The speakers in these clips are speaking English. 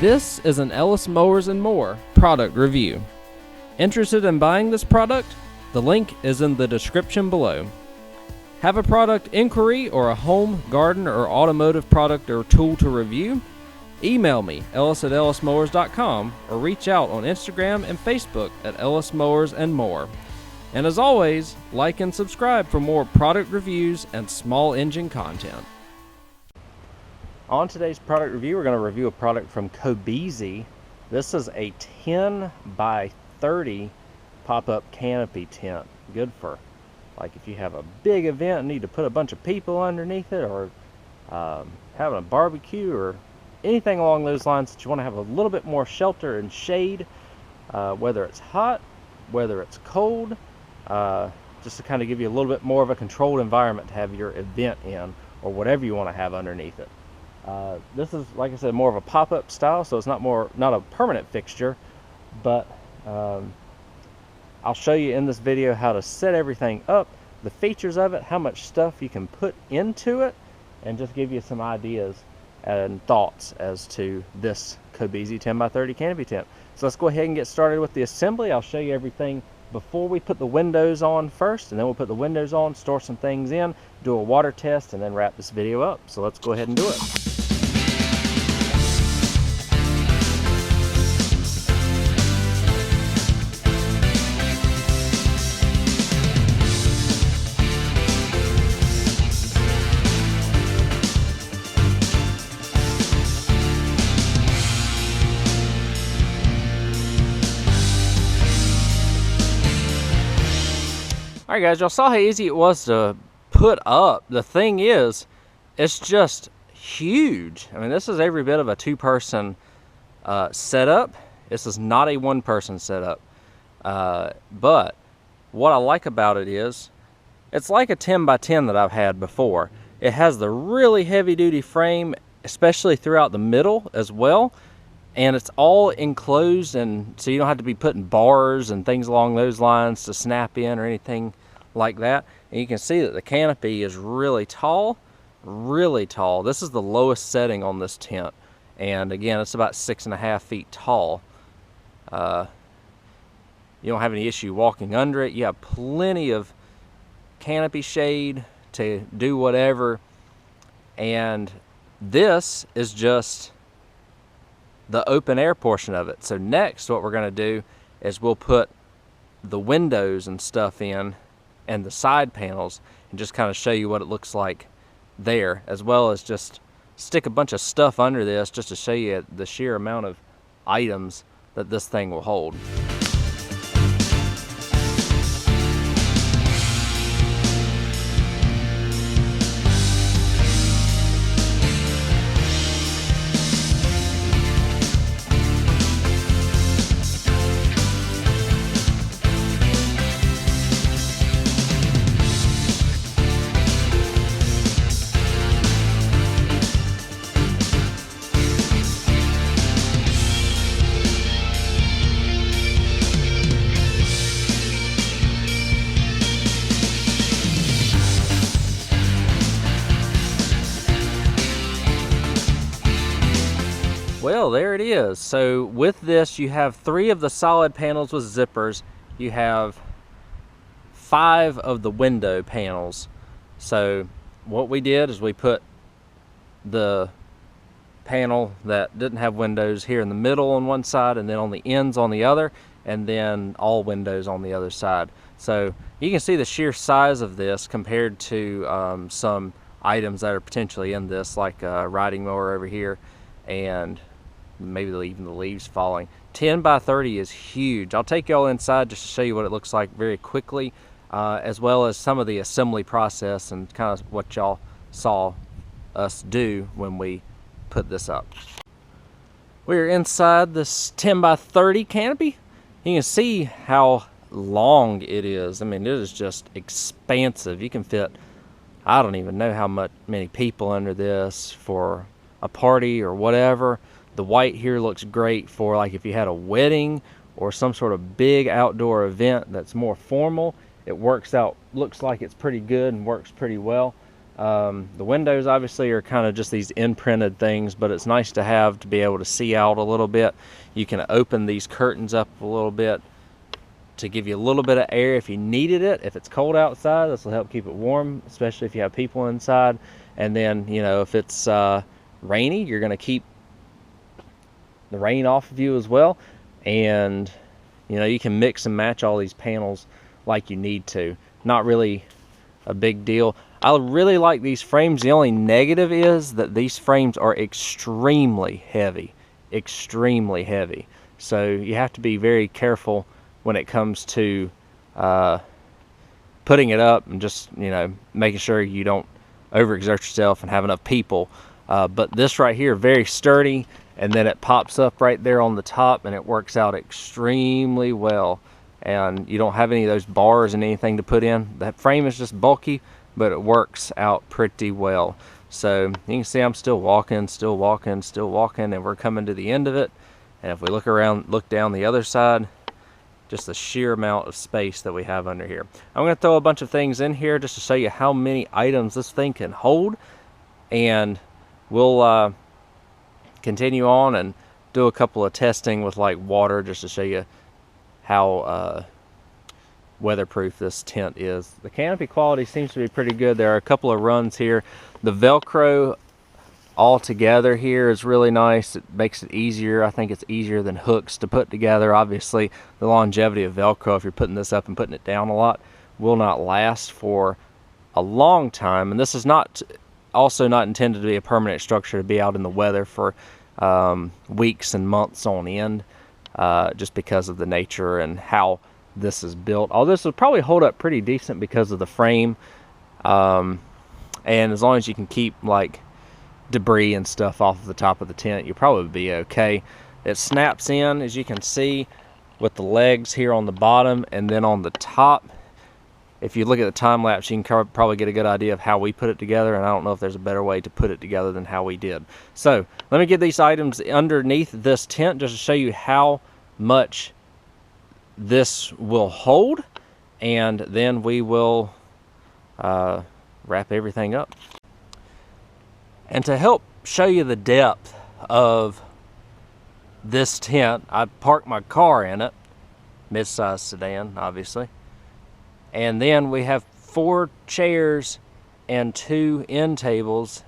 This is an Ellis Mowers and More product review. Interested in buying this product? The link is in the description below. Have a product inquiry or a home, garden, or automotive product or tool to review? Email me, ellis@ellismowers.com, or reach out on Instagram and Facebook at Ellis Mowers and More. And as always, like and subscribe for more product reviews and small engine content. On today's product review, we're going to review a product from Cobizi. This is a 10 by 30 pop-up canopy tent. Good for, like, if you have a big event and need to put a bunch of people underneath it, or having a barbecue, or anything along those lines that you want to have a little bit more shelter and shade, whether it's hot, whether it's cold, just to kind of give you a little bit more of a controlled environment to have your event in, or whatever you want to have underneath it. This is, like I said, more of a pop-up style, so it's not a permanent fixture, but I'll show you in this video how to set everything up, the features of it, how much stuff you can put into it, and just give you some ideas and thoughts as to this Cobizi 10 by 30 canopy tent. So let's go ahead and get started with the assembly. I'll show you everything before we put the windows on first, and then we'll put the windows on, store some things in, do a water test, and then wrap this video up. So let's go ahead and do it. Alright guys, y'all saw how easy it was to put up. The thing is, it's just huge. I mean, this is every bit of a two-person setup. This is not a one-person setup. But what I like about it is, it's like a 10 by 10 that I've had before. It has the really heavy-duty frame, especially throughout the middle as well. And it's all enclosed, and so you don't have to be putting bars and things along those lines to snap in or anything like that. And you can see that the canopy is really tall, really tall. This is the lowest setting on this tent, and again, it's about 6.5 feet tall. You don't have any issue walking under it. You have plenty of canopy shade to do whatever, and this is just the open air portion of it. So next, what we're going to do is we'll put the windows and stuff in, and the side panels, and just kind of show you what it looks like there, as well as just stick a bunch of stuff under this just to show you the sheer amount of items that this thing will hold. Well, there it is. So with this, you have 3 of the solid panels with zippers. You have 5 of the window panels. So what we did is we put the panel that didn't have windows here in the middle on one side, and then on the ends on the other, and then all windows on the other side. So you can see the sheer size of this compared to some items that are potentially in this, like a riding mower over here, and maybe even the leaves falling. 10 by 30 is huge. I'll take y'all inside just to show you what it looks like very quickly, as well as some of the assembly process and kind of what y'all saw us do when we put this up. We're inside this 10 by 30 canopy. You can see how long it is. I mean, it is just expansive. You can fit, I don't even know how many people under this for a party or whatever. The white here looks great for, like, if you had a wedding or some sort of big outdoor event that's more formal. It works out, looks like it's pretty good and works pretty well. The windows obviously are kind of just these imprinted things, but it's nice to have to be able to see out a little bit. You can open these curtains up a little bit to give you a little bit of air if you needed it. If it's cold outside, this will help keep it warm, especially if you have people inside. And then, you know, if it's rainy, you're going to keep the rain off of you as well. And, you know, you can mix and match all these panels like you need to. Not really a big deal. I really like these frames. The only negative is that these frames are extremely heavy. Extremely heavy. So you have to be very careful when it comes to putting it up and just, you know, making sure you don't overexert yourself and have enough people. But this right here, very sturdy, and then it pops up right there on the top, and it works out extremely well. And you don't have any of those bars and anything to put in. That frame is just bulky, but it works out pretty well. So you can see I'm still walking, and we're coming to the end of it. And if we look down the other side, just the sheer amount of space that we have under here. I'm going to throw a bunch of things in here just to show you how many items this thing can hold, and we'll continue on and do a couple of testing with like water just to show you how weatherproof this tent is. The canopy quality seems to be pretty good. There are a couple of runs here. The Velcro all together here is really nice. It makes it easier. I think it's easier than hooks to put together. Obviously, the longevity of Velcro, if you're putting this up and putting it down a lot, will not last for a long time. And this is also not intended to be a permanent structure to be out in the weather for weeks and months on end, just because of the nature and how this is built. Although this will probably hold up pretty decent because of the frame, and as long as you can keep like debris and stuff off of the top of the tent, you'll probably be okay. It snaps in, as you can see, with the legs here on the bottom, and then on the top, if you look at the time lapse, you can probably get a good idea of how we put it together, and I don't know if there's a better way to put it together than how we did. So let me get these items underneath this tent just to show you how much this will hold, and then we will wrap everything up. And to help show you the depth of this tent, I parked my car in it, mid-size sedan, obviously. And then we have 4 chairs and 2 end tables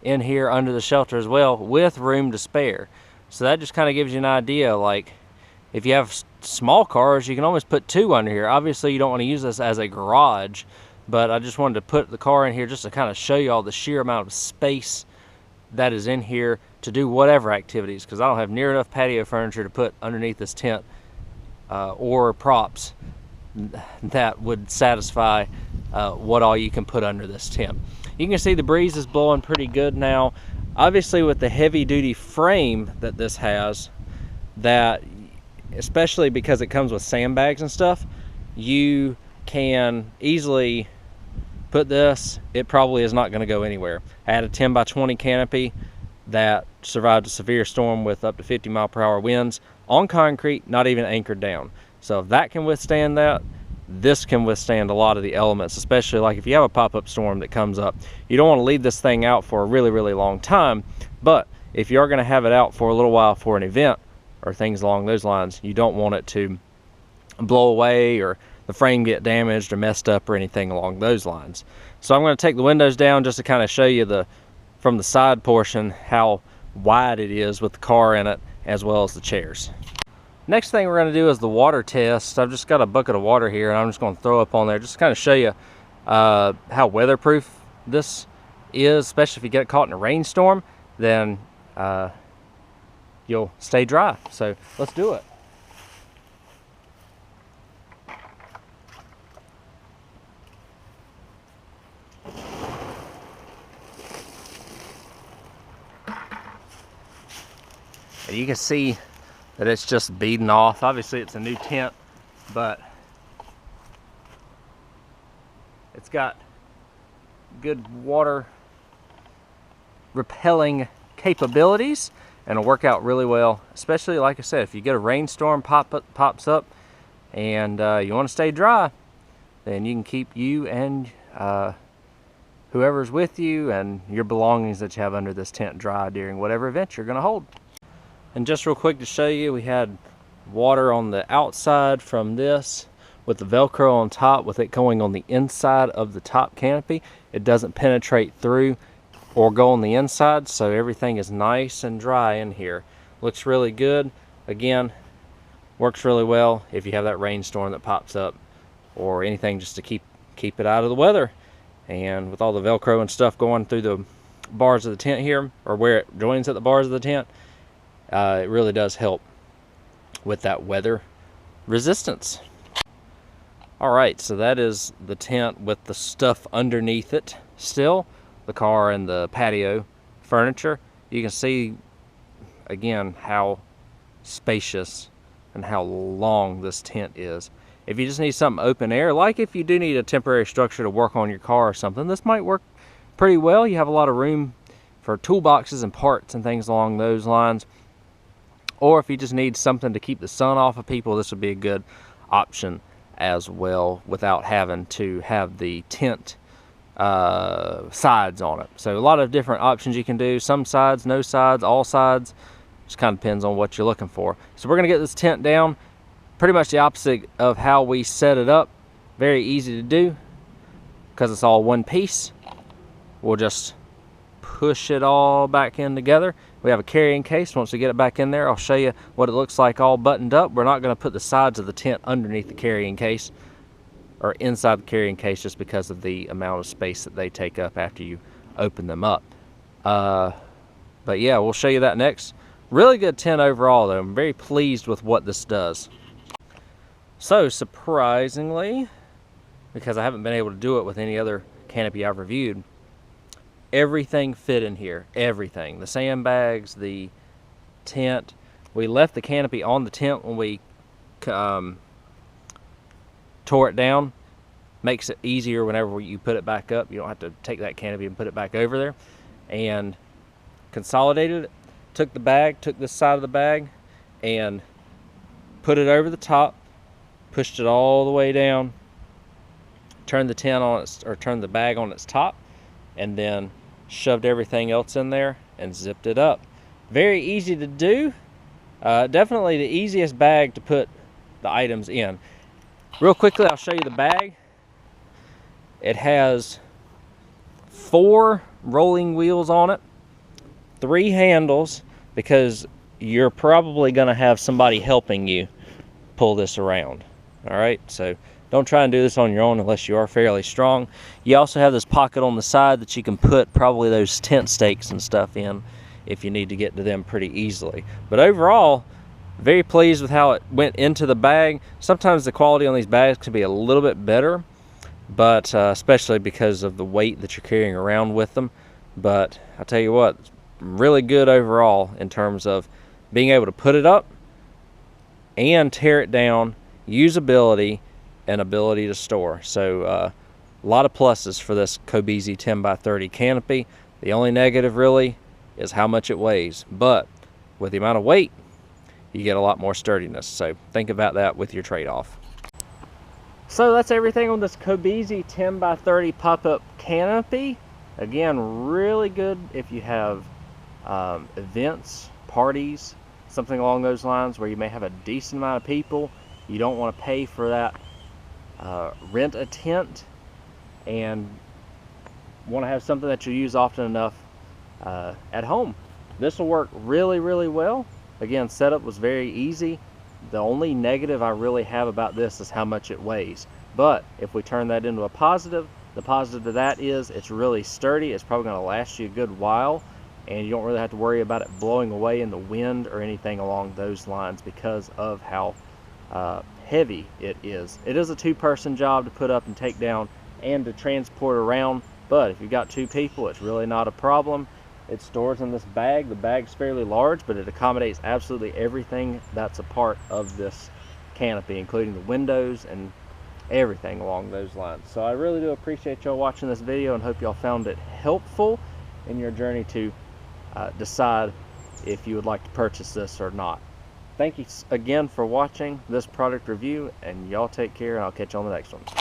in here under the shelter as well, with room to spare. So that just kind of gives you an idea, like, if you have small cars, you can almost put 2 under here. Obviously, you don't want to use this as a garage, but I just wanted to put the car in here just to kind of show you all the sheer amount of space that is in here to do whatever activities, because I don't have near enough patio furniture to put underneath this tent, or props that would satisfy what all you can put under this tent. You can see the breeze is blowing pretty good now. Obviously, with the heavy duty frame that this has, that especially because it comes with sandbags and stuff, you can easily put this, it probably is not going to go anywhere. I had a 10 by 20 canopy that survived a severe storm with up to 50 mile per hour winds on concrete, not even anchored down. So if that can withstand that, this can withstand a lot of the elements, especially like if you have a pop-up storm that comes up. You don't want to leave this thing out for a really, really long time, but if you are going to have it out for a little while for an event or things along those lines, you don't want it to blow away or the frame get damaged or messed up or anything along those lines. So I'm going to take the windows down just to kind of show you from the side portion how wide it is with the car in it, as well as the chairs. Next thing we're going to do is the water test. I've just got a bucket of water here, and I'm just going to throw up on there just to kind of show you how weatherproof this is, especially if you get caught in a rainstorm, then you'll stay dry. So let's do it. And you can see that it's just beading off. Obviously it's a new tent, but it's got good water repelling capabilities, and it'll work out really well, especially like I said, if you get a rainstorm pops up and you want to stay dry, then you can keep you and whoever's with you and your belongings that you have under this tent dry during whatever event you're going to hold. And just real quick to show you, we had water on the outside from this with the Velcro on top, with it going on the inside of the top canopy. It doesn't penetrate through or go on the inside, so everything is nice and dry in here. Looks really good. Again, works really well if you have that rainstorm that pops up or anything, just to keep it out of the weather. And with all the Velcro and stuff going through the bars of the tent here, or where it joins at the bars of the tent, it really does help with that weather resistance. All right, so that is the tent with the stuff underneath it still, the car and the patio furniture. You can see again how spacious and how long this tent is. If you just need something open air, like if you do need a temporary structure to work on your car or something, this might work pretty well. You have a lot of room for toolboxes and parts and things along those lines. Or if you just need something to keep the sun off of people, this would be a good option as well, without having to have the tent sides on it. So a lot of different options you can do. Some sides, no sides, all sides. Just kind of depends on what you're looking for. So we're going to get this tent down pretty much the opposite of how we set it up. Very easy to do because it's all one piece. We'll just push it all back in together. We have a carrying case. Once we get it back in there, I'll show you what it looks like all buttoned up. We're not going to put the sides of the tent underneath the carrying case or inside the carrying case, just because of the amount of space that they take up after you open them up. But yeah, we'll show you that next. Really good tent overall though. I'm very pleased with what this does. So surprisingly, because I haven't been able to do it with any other canopy I've reviewed, everything fit in here. Everything. The sandbags, the tent. We left the canopy on the tent when we tore it down. Makes it easier whenever you put it back up. You don't have to take that canopy and put it back over there. And consolidated it. Took the bag, took this side of the bag and put it over the top, pushed it all the way down, turned the tent on its, or turned the bag on its top, and then shoved everything else in there and zipped it up. Very easy to do. Definitely the easiest bag to put the items in. Real quickly, I'll show you the bag. It has 4 rolling wheels on it, 3 handles, because you're probably going to have somebody helping you pull this around. All right, so don't try and do this on your own unless you are fairly strong. You also have this pocket on the side that you can put probably those tent stakes and stuff in if you need to get to them pretty easily. But overall, very pleased with how it went into the bag. Sometimes the quality on these bags can be a little bit better, but especially because of the weight that you're carrying around with them. But I'll tell you what, it's really good overall in terms of being able to put it up and tear it down, usability, and ability to store. So a lot of pluses for this Cobizi 10x30 canopy. The only negative really is how much it weighs, but with the amount of weight, you get a lot more sturdiness. So think about that with your trade-off. So that's everything on this Cobizi 10x30 pop-up canopy. Again, really good if you have events, parties, something along those lines where you may have a decent amount of people. You don't want to pay for that, rent a tent, and want to have something that you use often enough at home. This will work really, really well. Again, setup was very easy. The only negative I really have about this is how much it weighs. But if we turn that into a positive, the positive to that is it's really sturdy. It's probably going to last you a good while, and you don't really have to worry about it blowing away in the wind or anything along those lines because of how heavy it is. It is a 2-person job to put up and take down and to transport around, but if you've got 2 people, it's really not a problem. It stores in this bag. The bag's fairly large, but it accommodates absolutely everything that's a part of this canopy, including the windows and everything along those lines. So I really do appreciate y'all watching this video and hope y'all found it helpful in your journey to decide if you would like to purchase this or not. Thank you again for watching this product review, and y'all take care, and I'll catch you on the next one.